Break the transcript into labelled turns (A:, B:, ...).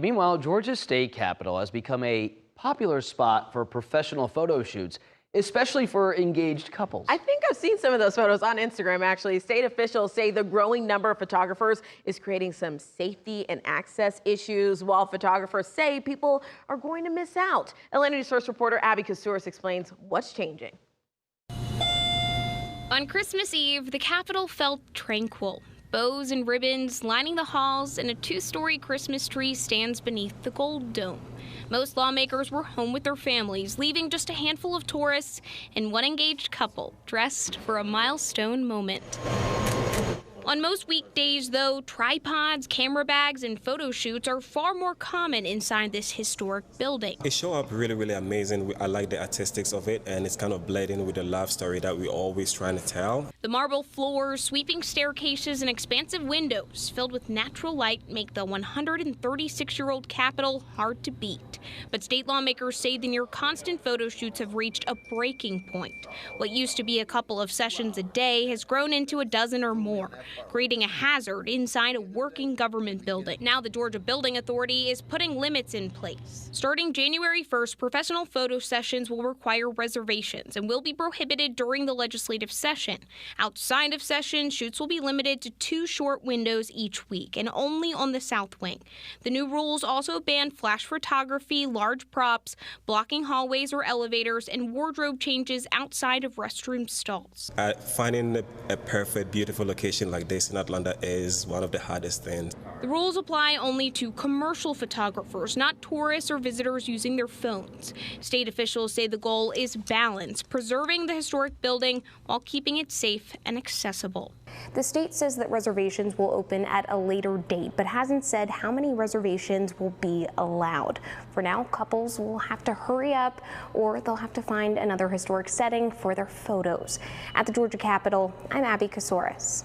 A: Meanwhile, Georgia's state capitol has become a popular spot for professional photo shoots, especially for engaged couples.
B: I think I've seen some of those photos on Instagram, actually. State officials say the growing number of photographers is creating some safety and access issues, while photographers say people are going to miss out. Atlanta News First reporter Abby Kasouris explains what's changing.
C: On Christmas Eve, the Capitol felt tranquil. Bows and ribbons lining the halls, and a two-story Christmas tree stands beneath the gold dome. Most lawmakers were home with their families, leaving just a handful of tourists and one engaged couple dressed for a milestone moment. On most weekdays, though, tripods, camera bags, and photo shoots are far more common inside this historic building.
D: It showed up really amazing. I like the artistics of it, and it's kind of bled in with the love story that we're always trying to tell.
C: The marble floors, sweeping staircases, and expansive windows filled with natural light make the 136-year-old Capitol hard to beat. But state lawmakers say the near-constant photo shoots have reached a breaking point. What used to be a couple of sessions a day has grown into a dozen or more, creating a hazard inside a working government building. Now the Georgia Building Authority is putting limits in place. Starting January 1st, professional photo sessions will require reservations and will be prohibited during the legislative session. Outside of sessions, shoots will be limited to 2 short windows each week and only on the south wing. The new rules also ban flash photography, large props, blocking hallways or elevators, and wardrobe changes outside of restroom stalls.
D: Finding a perfect, beautiful location like this in Atlanta is one of the hardest things.
C: The rules apply only to commercial photographers, not tourists or visitors using their phones. State officials say the goal is balance, preserving the historic building while keeping it safe and accessible.
E: The state says that reservations will open at a later date, but hasn't said how many reservations will be allowed. For now, couples will have to hurry up, or they'll have to find another historic setting for their photos. At the Georgia Capitol, I'm Abby Kasouris.